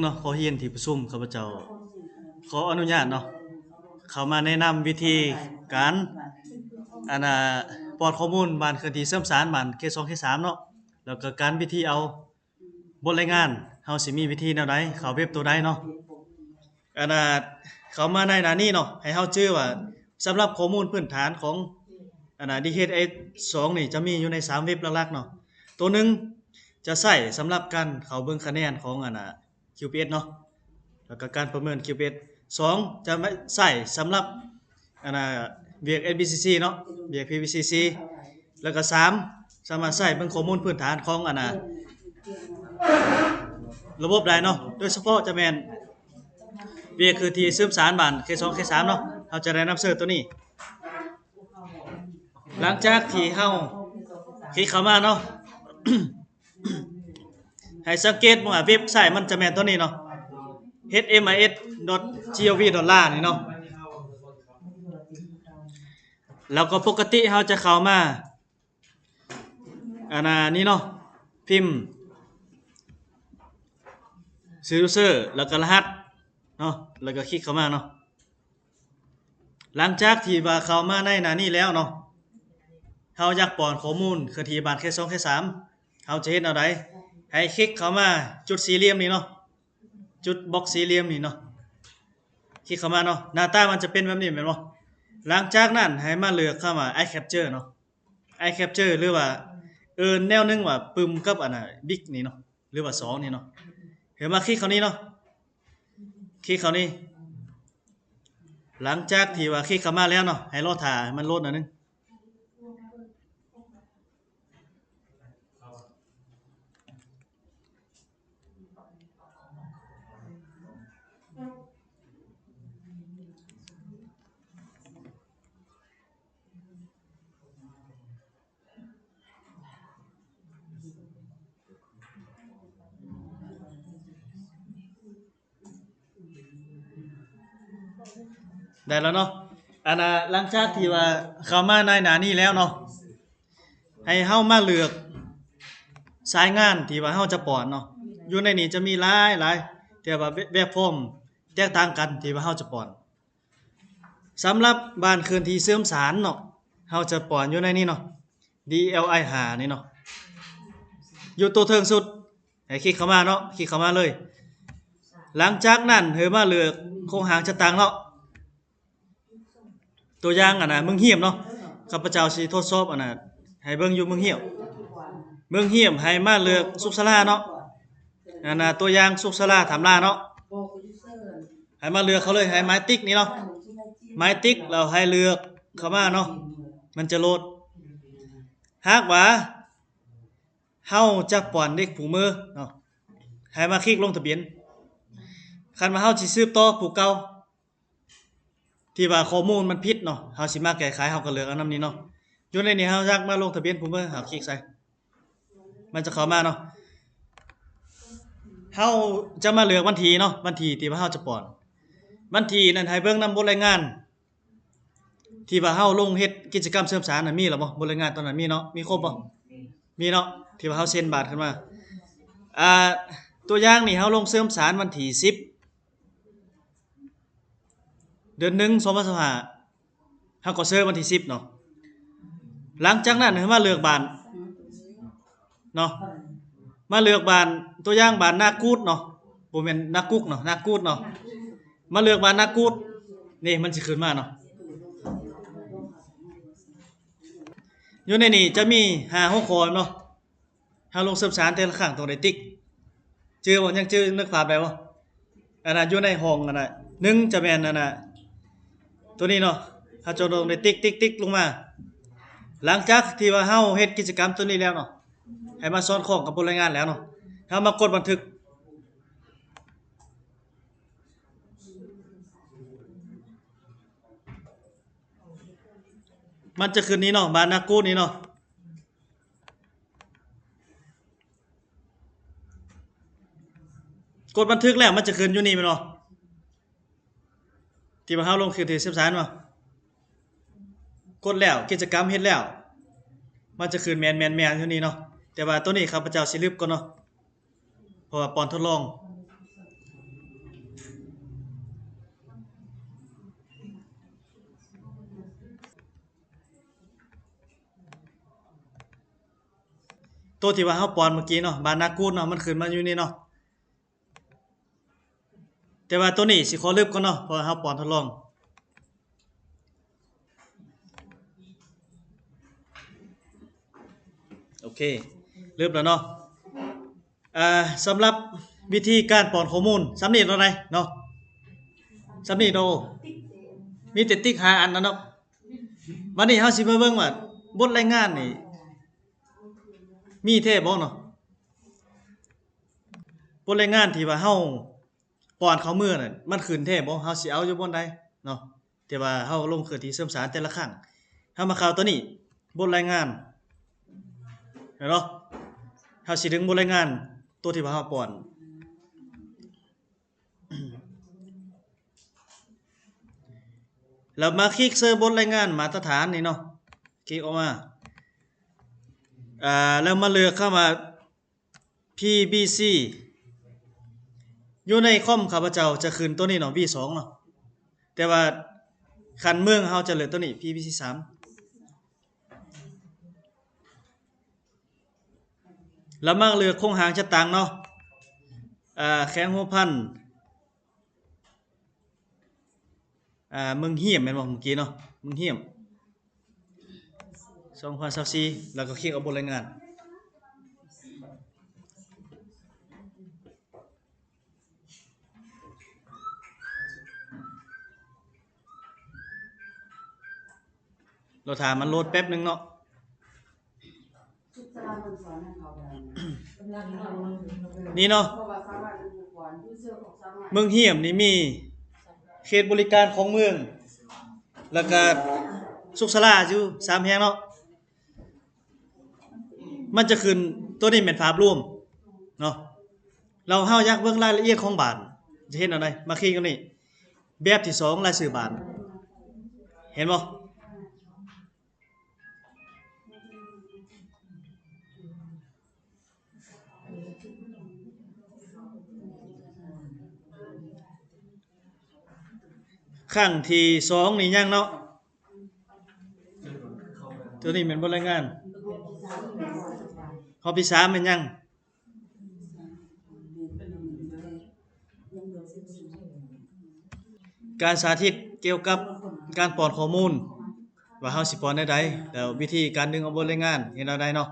เนาะขอเรียนที่ประชุมข้าพเจ้าขออนุญาตเนาะเข้ามาแนะนำวิธีการอันน่ะปลอดข้อมูลบ้านเคลื่อนที่เสริมสารบ้านเขต2เขต3เนาะแล้วก็การวิธีเอาบทรายงานเฮาสิมีวิธีแนวใดเข้าเว็บตัวใดเนาะอันน่ะเข้ามาในหน้านี้เนาะให้เฮาชื่อว่าสำหรับข้อมูลพื้นฐานของอันน่ะ DHIS2 นี่จะมีอยู่ใน3เว็บหลักๆเนาะตัวหนึงจะใช้สำหรับการเข้าเบิ่งคะแนนของอันน่ะ QPS เนาะแล้วก็การประเมิน QPS 2จะไม่ใช้สำหรับอันน่ะเวียก SBCC เนาะเวียก PVCC แล้วก็3สามารถใช้เบิ่งข้อมูลพื้นฐานของอันน่ะระบบได้เนาะโดยเฉพาะจะแม่นเวียกคือที่ซึมสารบ้าน K2 K3 เนาะเฮาจะได้นำเสนอตัวนี้ หลังจากที่เฮาคลิกเข้ามาเนาะ ให้สังเกตว่าเว็บไซต์มันจะแม่นตัวนี้เนาะ hmis.gov.la นี่เนาะแล้วก็ปกติเฮาจะเข้ามาอันน่ะนี่เนาะพิมพ์ชื่อ user แล้วก็รหัสเนาะแล้วก็คลิกเข้ามาเนาะหลังจากที่ว่าเข้ามาในหน้านี้แล้วเนาะเฮาอยากป้อนข้อมูลคือที่บ้าน K2 K3 เฮาจะเฮ็ดแนวใดให้คลิกเข้ามาจุดสี่เหลี่ยมนี่เนาะจุดบล็อกสี่เหลี่ยมนี่เนาะคลิกเข้ามาเนาะหน้าตามันจะเป็นแบบนี้แม่นบ่หลังจากนั้นให้มาเลือกเข้ามา I capture เนาะ I capture หรือว่าแนวหนึงว่าปึ้มกับอันน่ะ big นี่เนาะหรือว่า2นี่เนาะเห็นมาคลิกเข้านี้เนาะคลิกเข้านี้หลังจากที่ว่าคลิกเข้ามาแล้วเนาะให้รอท่าให้มันโหลดหน่อยนึงได้แล้วเนาะอันน่ะหลังจากที่ว่าเข้ามาในหน้านี้แล้วเนาะให้เฮามาเลือกสายงานที่ว่าเฮาจะป้อนเนาะอยู่ในนี้จะมีหลายแต่ว่าแบบฟอร์มแตกต่างกันที่ว่าเฮาจะป้อนสำหรับบ้านเคลื่อนที่เสื่อมสารเนาะเฮาจะป้อนอยู่ในนี้เนาะ DLI 5นี่เนาะอยู่ตัวเทิงสุดให้คลิกเข้ามาเนาะคลิกเข้ามาเลยหลังจากนั้นเฮามาเลือกโครงหางจะต่างเนาะตัวอย่างอันน่ะเมืองเหี่ยมเนาะข้าพเจ้าสิทดสอบอันน่ะให้เบิ่งอยู่เมืองเหี่ยมให้มาเลือกสุขศาลาเนาะอันน่ะตัวอย่างสุขศาลาถามลาเนาะให้มาเลือกเขาเลยให้ไม้ติ๊กนี่เนาะไม้ติ๊กเราให้เลือกเข้ามาเนาะมันจะโหลดหากว่าเฮาจะป้อนเด็กผู้มือเนาะให้มาคลิกลงทะเบียนคันว่าเฮาสิสืบต่อผู้เก่าที่ว่าข้อมูลมันผิดเนาะเฮาสิมาแก้ไขเฮาก็เลือกอันนำนี้เนาะอยู่ในนี้เฮาอยากมาลงทะเบียนผู้มือเฮาคลิกใส่มันจะเข้ามาเนาะเฮาจะมาเลือกวันที่เนาะวันที่ที่ว่าเฮาจะป้อนวันที่นั้นให้เบิ่งนำบทรายงานที่ว่าเฮาลงเฮ็ดกิจกรรมเสริมสารน่ะมีแล้วบ่บทรายงานตอนนั้นมีเนาะมีครบบ่มีเนาะที่ว่าเฮาเซ็นบาทขึ้นมาอ่าตัวอย่างนี่เฮาลงเสริมสารวันที่10เดือน1 2025เฮาก็เซิร์ชวันที่10เนาะหลังจากนั้นให้มาเลือกบ้านเนาะมาเลือกบ้านตัวอย่างบ้านนากูดเนาะบ่แม่นนากุกเนาะนากูดเนาะมาเลือกบ้านนากูดนี่มันสิขึ้นมาเนาะอยู่ในนี้จะมี5-6ข้อเนาะเฮาลงเสริมสารแต่ละครั้งต้องได้ติ๊กชื่อบ่ยังชื่อนึกภาพได้บ่อันน่ะอยู่ในห้องอันน่ะ1จะแม่นอันน่ะตัวนี้เนาะเฮาจะลงได้ติ๊กลงมาหลังจากที่ว่าเฮาเฮ็ดกิจกรรมตัวนี้แล้วเนาะให้มาสอดคล้องกับบทรายงานแล้วเนาะเฮามากดบันทึกมันจะขึ้นนี้เนาะบ้านนากูดนี่เนาะกดบันทึกแล้วมันจะขึ้นอยู่นี่แม่นบ่ที่ว่าเฮาลงคือที่13บ่กดแล้วกิจกรรมเฮ็ดแล้วมันจะขึ้นแม่นอยู่นี่เนาะแต่ว่าตัวนี้ข้าพเจ้าสิลืมก่อนเนาะเพราะว่าปอนทดลอง ตัวที่ว่าเฮาป้อนเมื่อกี้เนาะบานนากูดเนาะมันขึ้นมาอยู่นี่เนาะแต่ว่าตัวนี้สิขอลืบก่อนเนาะเพราะว่าเฮาป้อนทดลองโอเคลืบแล้วเนาะสำหรับวิธีการป้อนข้อมูลสำนี้เท่าไหร่เนาะสำนี้โดมีแต่ติ๊ก5อันนะเนาะวันนี้เฮาสิมาเบิ่งว่าบทรายงานนี่มีแท้บ่เนาะบทรายงานที่ว่าเฮาป้อนเข้ามือน่ะมันขึ้นแท้บ่เฮาสิเอาอยู่บ่ใดเนาะที่ว่าเฮาลงเครื่องที่เสริมสารแต่ละครั้งเฮามาเข้าตัวนี้บทรายงานเนาะเฮาสิดึงบทรายงานตัวที่ว่าเฮาป้อนแล้วมาคลิกเสิร์ชบทรายงานมาตรฐานนี่เนาะคลิกออกมาแล้วมาเลือกเข้ามา PBC อยู่ในคอมข้าพเจ้าจะขึ้นตัวนี้เนาะ V2 เนาะแต่ว่าคันเมืองเฮาจะเลือกตัวนี้ PBC 3แล้วมาเลือกโครงหางชะตังเนาะแข้งหัวพันมึงเหี้ยมแม่นบ่เมื่อกี้เนาะมึงเหี้ยม2024แล้วก็คลิกเอาบทรายงานเราถามมันโหลดแป๊บนึงเนาะนี่เนาะเมืองเหี่ยมนี่มีเขตบริการของเมืองแล้วก็สุขศาลาอยู่3แห่งเนาะมันจะขึ้นตัวนี้เป็นภาพรวมเนาะเราเฮาอยากเบิ่งรายละเอียดของบ้านจะเห็นเอาได้มาคลิกตรงนี้แบบที่2รายชื่อบ้านเห็นบ่ครั้งที่2นี่ยังเนาะตัวนี้เป็นบทรายงานข้อที่3เป็นยังการสาธิตเกี่ยวกับการป้อนข้อมูลว่าเฮาสิป้อนได้ใดแล้ววิธีการดึงเอาบทรายงานเห็นเอาได้เนาะ